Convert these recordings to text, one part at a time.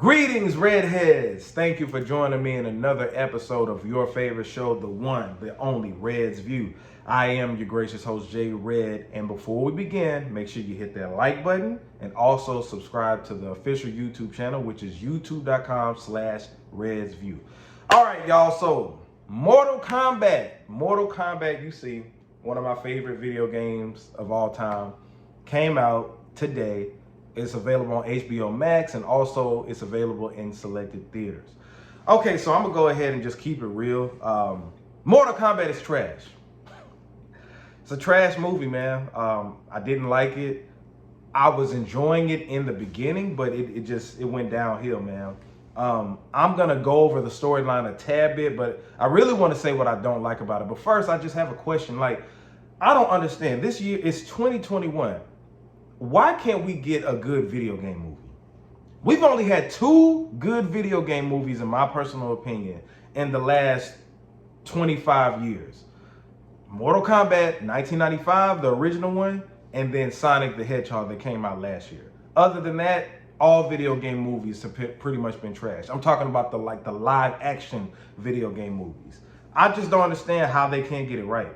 Greetings, redheads. Thank you for joining me in another episode of your favorite show, the one, the only Red's View. I am your gracious host, Jay Red, and before we begin, make sure you hit that like button and also subscribe to the official YouTube channel, which is youtube.com/RedsView. All right, y'all, so Mortal Kombat, you see, one of my favorite video games of all time, came out today. It's available on HBO Max, and also it's available in selected theaters. Okay, so I'm gonna go ahead and just keep it real. Mortal Kombat is trash. It's a trash movie, man. I didn't like it. I was enjoying it in the beginning, but it went downhill, man. I'm gonna go over the storyline a tad bit, but I really want to say what I don't like about it. But first, I just have a question. Like, I don't understand. This year, it's 2021. Why can't we get a good video game movie? We've only had 2 good video game movies, in my personal opinion, in the last 25 years. Mortal Kombat 1995, the original one, and then Sonic the Hedgehog that came out last year. Other than that, all video game movies have pretty much been trash. I'm talking about the live action video game movies. I just don't understand how they can't get it right.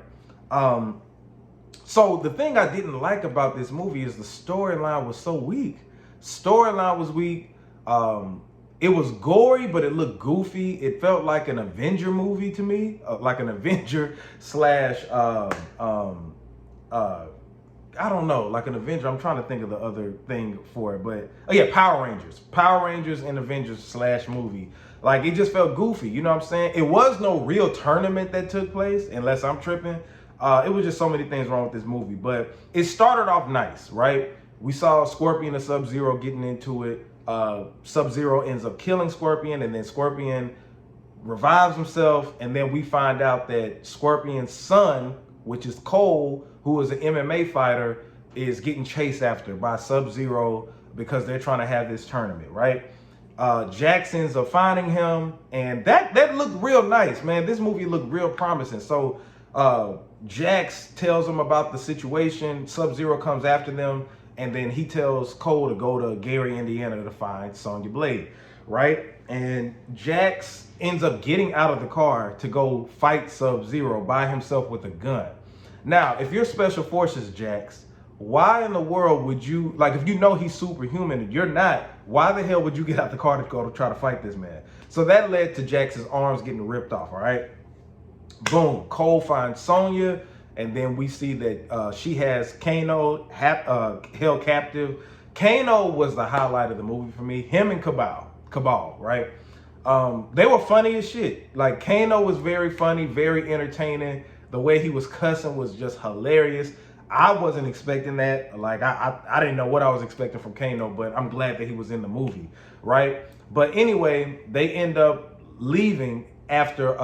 So the thing I didn't like about this movie is the storyline was so weak. Storyline was weak. It was gory, but it looked goofy. It felt like an Avenger movie to me, like an Avenger slash, I don't know, like an Avenger. I'm trying to think of the other thing for it, but oh yeah, Power Rangers and Avengers slash movie. Like, it just felt goofy, you know what I'm saying? It was no real tournament that took place, unless I'm tripping. It was just so many things wrong with this movie, but it started off nice, right? We saw Scorpion and Sub-Zero getting into it. Sub-Zero ends up killing Scorpion, and then Scorpion revives himself, and then we find out that Scorpion's son, which is Cole, who is an MMA fighter, is getting chased after by Sub-Zero because they're trying to have this tournament, right? Jax ends up finding him, and that looked real nice, man. This movie looked real promising. So Jax tells him about the situation. Sub-Zero comes after them, and then he tells Cole to go to Gary, Indiana to find Sonya Blade, right? And Jax ends up getting out of the car to go fight Sub-Zero by himself with a gun. Now, if you're Special Forces Jax, why in the world would you, like, if you know he's superhuman and you're not, why the hell would you get out the car to go to try to fight this man? So that led to Jax's arms getting ripped off, all right? Boom, Cole finds Sonya, and then we see that she has Kano held captive. Kano was the highlight of the movie for me. Him and Cabal, right? They were funny as shit. Like, Kano was very funny, very entertaining. The way he was cussing was just hilarious. I wasn't expecting that. Like, I didn't know what I was expecting from Kano, but I'm glad that he was in the movie, right? But anyway, they end up leaving after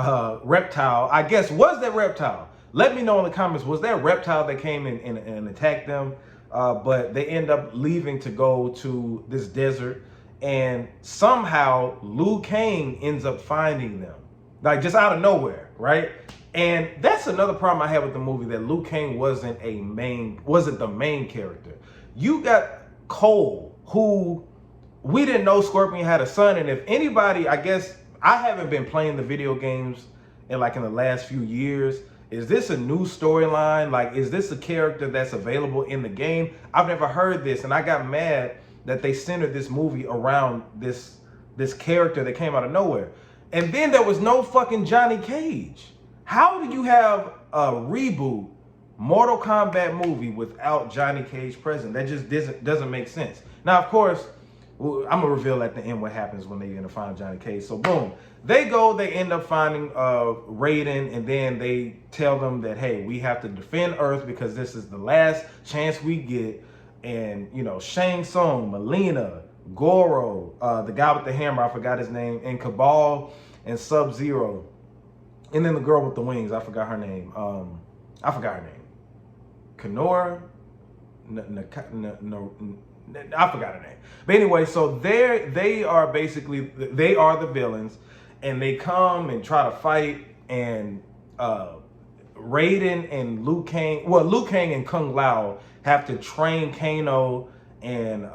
Reptile. I guess, was that Reptile? Let me know in the comments, was that Reptile that came in and attacked them? But they end up leaving to go to this desert, and somehow Liu Kang ends up finding them, like, just out of nowhere, right? And that's another problem I had with the movie, that Liu Kang wasn't the main character. You got Cole, who we didn't know Scorpion had a son, and if anybody, I guess, I haven't been playing the video games in the last few years. Is this a new storyline? Like, is this a character that's available in the game? I've never heard this, and I got mad that they centered this movie around this character that came out of nowhere. And then there was no fucking Johnny Cage. How do you have a reboot Mortal Kombat movie without Johnny Cage present? That just doesn't make sense. Now, of course, I'm gonna reveal at the end what happens when they end up finding Johnny Cage. So boom, they end up finding Raiden, and then they tell them that, hey, we have to defend Earth because this is the last chance we get. And, you know, Shang Tsung, Melina, Goro, the guy with the hammer, I forgot his name, and Cabal and Sub-Zero, and then the girl with the wings, I forgot her name. Kenora? I forgot her name. But anyway, so they are the villains, and they come and try to fight, and Raiden and Liu Kang and Kung Lao have to train Kano and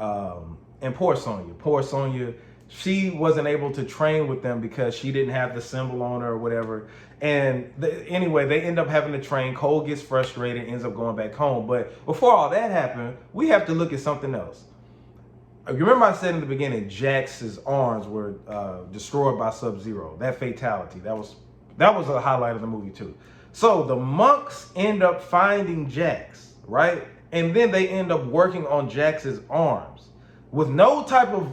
poor Sonya. Poor Sonya she wasn't able to train with them because she didn't have the symbol on her or whatever. And anyway, they end up having to train. Cole gets frustrated, ends up going back home. But before all that happened, we have to look at something else. You remember I said in the beginning, Jax's arms were destroyed by Sub-Zero. That fatality, that was a highlight of the movie too. So the monks end up finding Jax, right? And then they end up working on Jax's arms with no type of,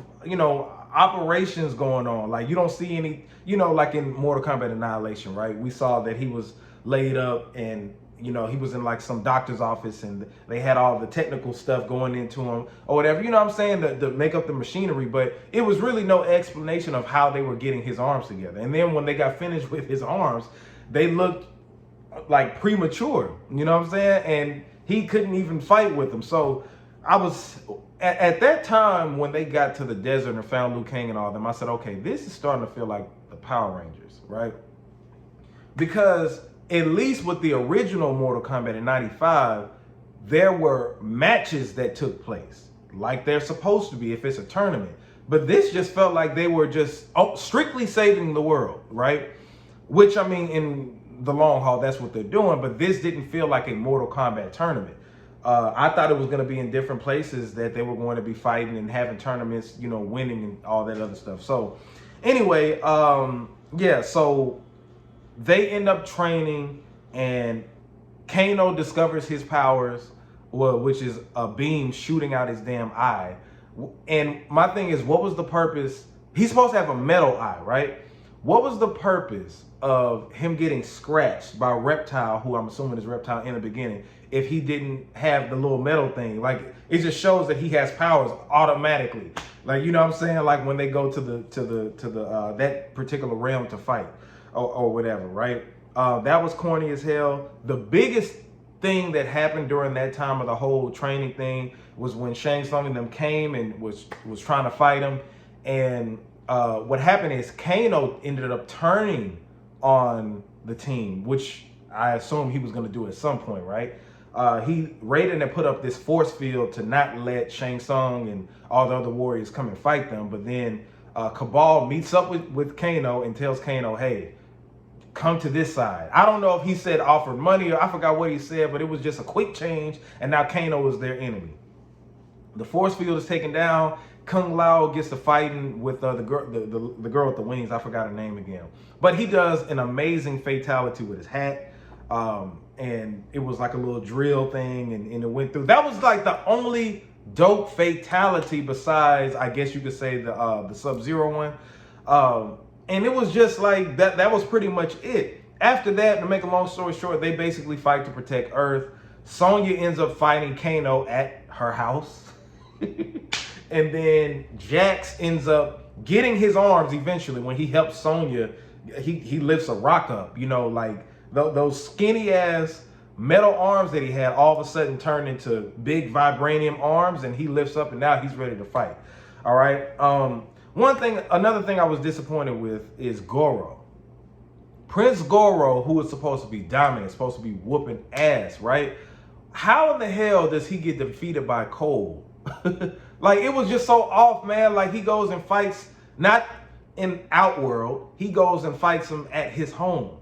operations going on. Like, you don't see any, like in Mortal Kombat Annihilation, right? We saw that he was laid up and, he was in like some doctor's office and they had all the technical stuff going into him or whatever, you know what I'm saying, to make up the machinery. But it was really no explanation of how they were getting his arms together. And then when they got finished with his arms, they looked like premature, you know what I'm saying? And he couldn't even fight with them. So I was, at that time when they got to the desert and found Liu Kang and all them, I said, okay, this is starting to feel like the Power Rangers, right? Because at least with the original Mortal Kombat in 95, there were matches that took place like they're supposed to be if it's a tournament. But this just felt like they were just strictly saving the world, right? Which, I mean, in the long haul, that's what they're doing. But this didn't feel like a Mortal Kombat tournament. I thought it was going to be in different places that they were going to be fighting and having tournaments, winning and all that other stuff. So anyway, so they end up training and Kano discovers his powers, which is a beam shooting out his damn eye. And my thing is, what was the purpose? He's supposed to have a metal eye, right? What was the purpose of him getting scratched by Reptile, who I'm assuming is Reptile in the beginning, if he didn't have the little metal thing? Like, it just shows that he has powers automatically. Like, you know what I'm saying? Like when they go to the that particular realm to fight or whatever, right? That was corny as hell. The biggest thing that happened during that time of the whole training thing was when Shang Tsung and them came and was trying to fight him. And what happened is Kano ended up turning on the team, which I assume he was going to do at some point, right? Raiden had put up this force field to not let Shang Tsung and all the other warriors come and fight them. But then Cabal meets up with Kano and tells Kano, hey, come to this side. I don't know if he said offered money or I forgot what he said, but it was just a quick change. And now Kano is their enemy. The force field is taken down. Kung Lao gets to fighting with the girl with the wings. I forgot her name again. But he does an amazing fatality with his hat. And it was like a little drill thing and it went through. That was like the only dope fatality besides, I guess you could say, the Sub-Zero one. And it was just like that was pretty much it. After that, to make a long story short, they basically fight to protect Earth. Sonya ends up fighting Kano at her house. And then Jax ends up getting his arms eventually when he helps Sonya. He lifts a rock up, like those skinny ass metal arms that he had all of a sudden turned into big vibranium arms, and he lifts up and now he's ready to fight. All right. Another thing I was disappointed with is Goro. Prince Goro, who is supposed to be dominant, supposed to be whooping ass, right? How in the hell does he get defeated by Cole? Like, it was just so off, man. Like, he goes and fights, not in Outworld, he goes and fights him at his home.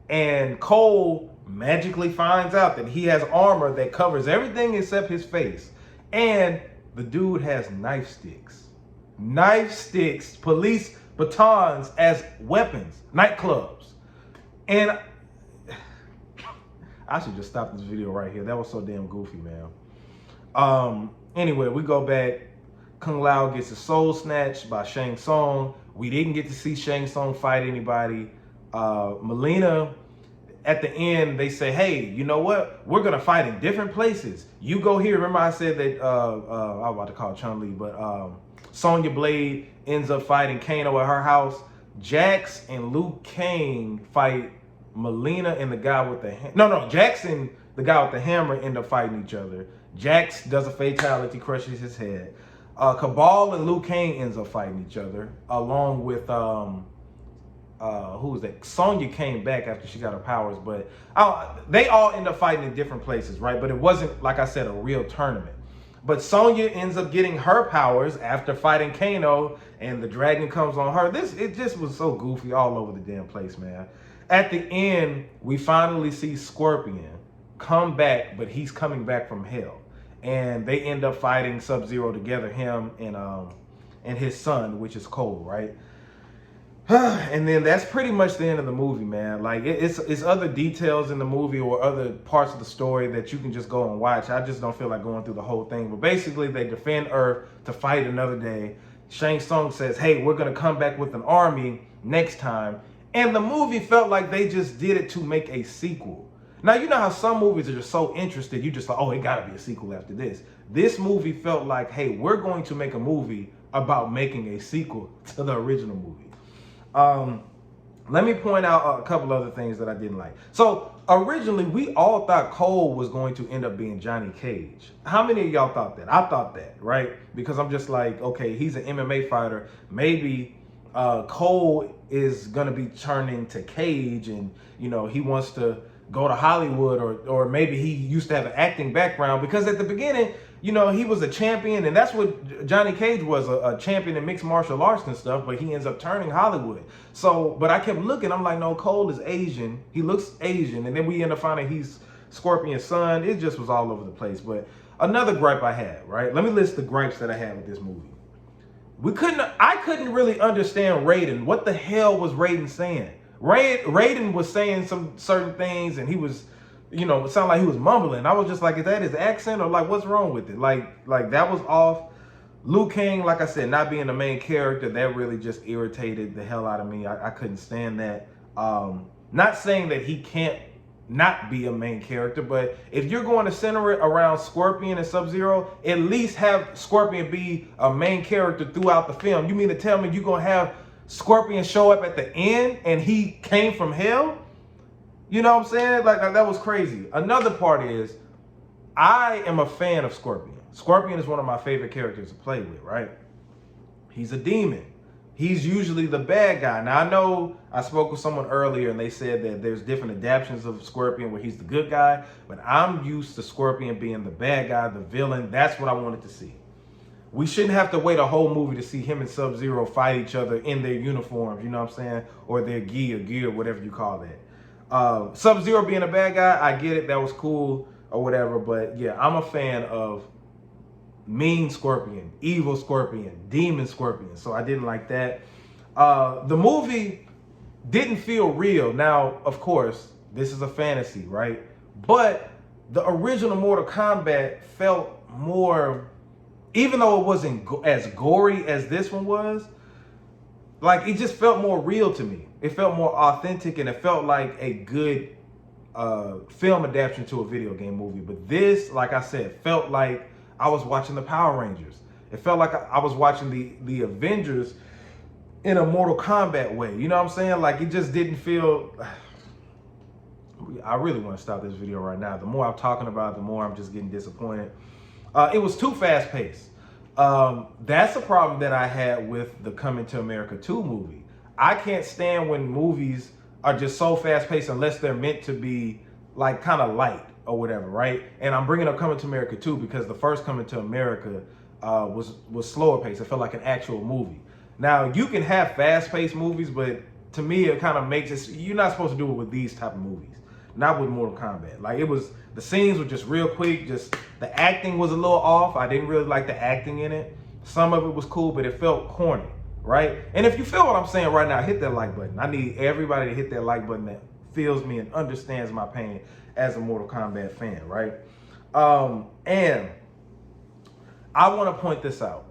And Cole magically finds out that he has armor that covers everything except his face. And the dude has knife sticks. Knife sticks, police batons as weapons, nightclubs. And I should just stop this video right here. That was so damn goofy, man. Anyway, we go back. Kung Lao gets his soul snatched by Shang Tsung. We didn't get to see Shang Tsung fight anybody. Melina, at the end, they say, hey, you know what? We're going to fight in different places. You go here. Remember I said that, I was about to call Chun-Li, but Sonya Blade ends up fighting Kano at her house. Jax and Liu Kang fight Melina and the guy with the hammer. Jax and the guy with the hammer end up fighting each other. Jax does a fatality, crushes his head. Cabal and Liu Kang ends up fighting each other, along with who was that? Sonya came back after she got her powers, but they all end up fighting in different places, right? But it wasn't, like I said, a real tournament. But Sonya ends up getting her powers after fighting Kano, and the dragon comes on her. It just was so goofy all over the damn place, man. At the end, we finally see Scorpion come back, but he's coming back from hell. And they end up fighting Sub-Zero together, him and his son, which is Cole, right? And then that's pretty much the end of the movie, man. Like, it's other details in the movie or other parts of the story that you can just go and watch. I just don't feel like going through the whole thing. But basically, they defend Earth to fight another day. Shang Tsung says, hey, we're going to come back with an army next time. And the movie felt like they just did it to make a sequel. Now, you know how some movies are just so interested, you just like, oh, it got to be a sequel after this. This movie felt like, hey, we're going to make a movie about making a sequel to the original movie. Let me point out a couple other things that I didn't like. So originally, we all thought Cole was going to end up being Johnny Cage. How many of y'all thought that? I thought that, right? Because I'm just like, okay, he's an MMA fighter. Maybe Cole is going to be turning to Cage, and, you know, he wants to go to Hollywood, or maybe he used to have an acting background, because at the beginning, you know, he was a champion, and that's what Johnny Cage was, a champion in mixed martial arts and stuff, but he ends up turning Hollywood. So, but I kept looking, I'm like, no, Cole is Asian. He looks Asian. And then we end up finding he's Scorpion's son. It just was all over the place. But another gripe I had, right? Let me list the gripes that I had with this movie. I couldn't really understand Raiden. What the hell was Raiden saying? Raiden was saying some certain things, and he was, you know, it sounded like he was mumbling. I was just like, is that his accent, or like, what's wrong with it? Like that was off. Liu Kang, like I said, not being the main character, that really just irritated the hell out of me. I couldn't stand that. Not saying that he can't not be a main character, but if you're going to center it around Scorpion and Sub-Zero, at least have Scorpion be a main character throughout the film. You mean to tell me you're going to have Scorpion show up at the end and he came from hell? You know what I'm saying? Like that was crazy. Another part is, I am a fan of Scorpion. Scorpion is one of my favorite characters to play with, right? He's a demon. He's usually the bad guy. Now, I know I spoke with someone earlier and they said that there's different adaptations of Scorpion where he's the good guy, but I'm used to Scorpion being the bad guy, the villain. That's what I wanted to see. We shouldn't have to wait a whole movie to see him and Sub-Zero fight each other in their uniforms, you know what I'm saying? Or their gear, whatever you call that. Sub-Zero being a bad guy, I get it, that was cool or whatever, but yeah, I'm a fan of mean Scorpion, evil Scorpion, demon Scorpion, so I didn't like that. The movie didn't feel real. Now, of course, this is a fantasy, right? But the original Mortal Kombat felt more, even though it wasn't as gory as this one was, like it just felt more real to me. It felt more authentic, and it felt like a good film adaptation to a video game movie. But this, like I said, felt like I was watching the Power Rangers. It felt like I was watching the Avengers in a Mortal Kombat way. You know what I'm saying? Like it just didn't feel. I really want to stop this video right now. The more I'm talking about it, the more I'm just getting disappointed. It was too fast paced. That's a problem that I had with the Coming to America 2 movie. I can't stand when movies are just so fast paced unless they're meant to be like kind of light or whatever, right? And I'm bringing up Coming to America 2 because the first Coming to America was slower paced. It felt like an actual movie. Now, you can have fast paced movies, but to me, it kind of makes it, you're not supposed to do it with these type of movies. Not with Mortal Kombat. Like the scenes were just real quick, just the acting was a little off. I didn't really like the acting in it. Some of it was cool, but it felt corny, right? And if you feel what I'm saying right now, hit that like button. I need everybody to hit that like button that feels me and understands my pain as a Mortal Kombat fan, right? And I want to point this out.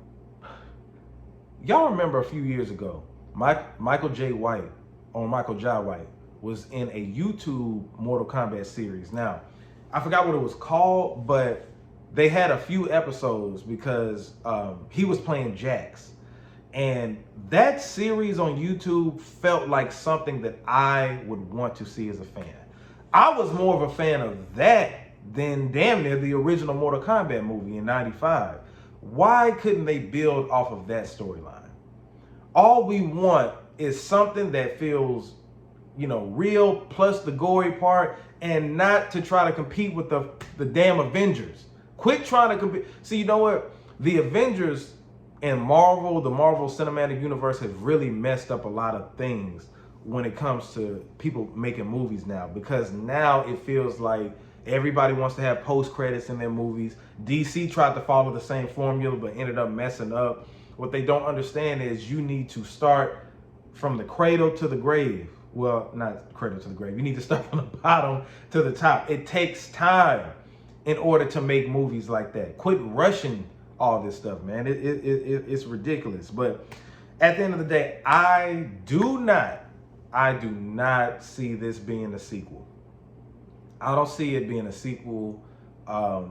Y'all remember a few years ago, Michael Jai White was in a YouTube Mortal Kombat series. Now, I forgot what it was called, but they had a few episodes because he was playing Jax. And that series on YouTube felt like something that I would want to see as a fan. I was more of a fan of that than damn near the original Mortal Kombat movie in '95. Why couldn't they build off of that storyline? All we want is something that feels, you know, real, plus the gory part, and not to try to compete with the damn Avengers. Quit trying to compare. See, you know what? The Avengers and Marvel, the Marvel Cinematic Universe, have really messed up a lot of things when it comes to people making movies now, because now it feels like everybody wants to have post credits in their movies. DC tried to follow the same formula but ended up messing up. What they don't understand is you need to start from the cradle to the grave. Well, not cradle to the grave. You need to start from the bottom to the top. It takes time in order to make movies like that. Quit rushing all this stuff, man. It's ridiculous. But at the end of the day, I do not see this being a sequel. I don't see it being a sequel. I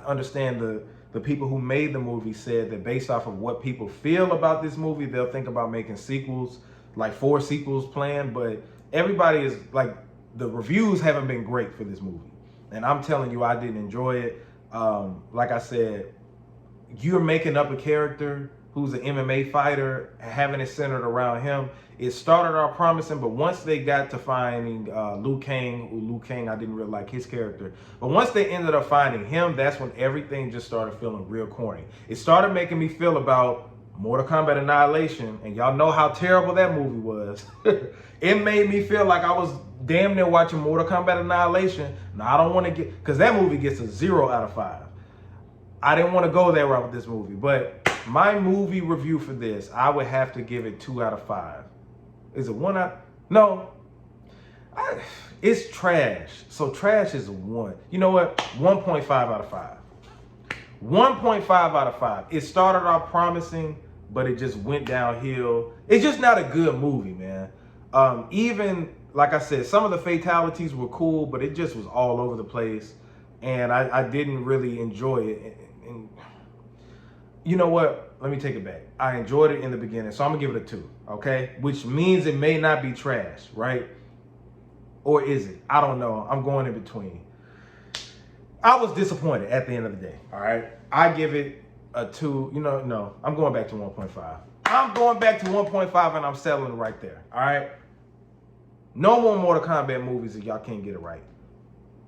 understand the people who made the movie said that based off of what people feel about this movie, they'll think about making sequels, like 4 sequels planned. But everybody is like, the reviews haven't been great for this movie. And I'm telling you, I didn't enjoy it. Like I said, you're making up a character who's an MMA fighter, having it centered around him. It started out promising, but once they got to finding Liu Kang, I didn't really like his character. But once they ended up finding him, that's when everything just started feeling real corny. It started making me feel about Mortal Kombat Annihilation, and y'all know how terrible that movie was. It made me feel like I was damn near watching Mortal Kombat Annihilation. Now, I don't want to get, because that movie gets a 0 out of 5. I didn't want to go that route with this movie, but my movie review for this, I would have to give it 2 out of 5. Is it 1 out? No. It's trash. So trash is a 1. You know what? 1.5 out of 5. 1.5 out of 5. It started off promising, but it just went downhill. It's just not a good movie, man. Even, like I said, some of the fatalities were cool, but it just was all over the place. And I didn't really enjoy it. And you know what? Let me take it back. I enjoyed it in the beginning, so I'm gonna give it a 2, okay? Which means it may not be trash, right? Or is it? I don't know. I'm going in between. I was disappointed at the end of the day, all right? I give it a 2. You know, no, I'm going back to 1.5. I'm going back to 1.5 and I'm settling right there, all right? No more Mortal Kombat movies if y'all can't get it right.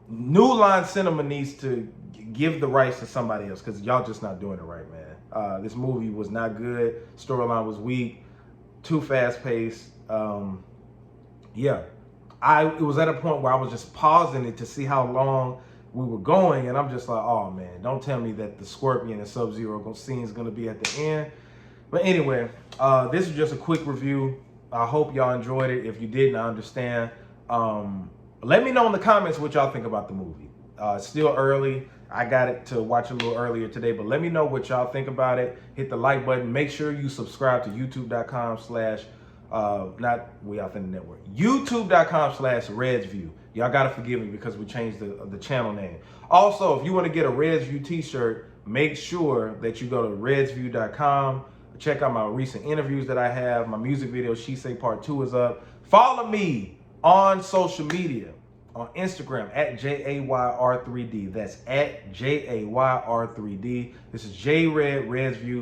New Line Cinema needs to give the rights to somebody else, because y'all just not doing it right, man. This movie was not good. Storyline was weak, too fast paced. Yeah, it was at a point where I was just pausing it to see how long we were going, and I'm just like, oh man, don't tell me that the Scorpion and Sub-Zero scene is gonna be at the end. But anyway, this is just a quick review. I hope y'all enjoyed it. If you didn't, I understand. Let me know in the comments what y'all think about the movie. It's still early. I got it to watch a little earlier today, but let me know what y'all think about it. Hit the like button. Make sure you subscribe to youtube.com/ not We Out in the Network. youtube.com/RedsView. Y'all gotta forgive me because we changed the channel name. Also, if you want to get a RedsView t-shirt, make sure that you go to redsview.com. Check out my recent interviews that I have. My music video, She Say Part 2, is up. Follow me on social media. On Instagram at JAYR3D. That's at JAYR3D. This is JRed, Redsview.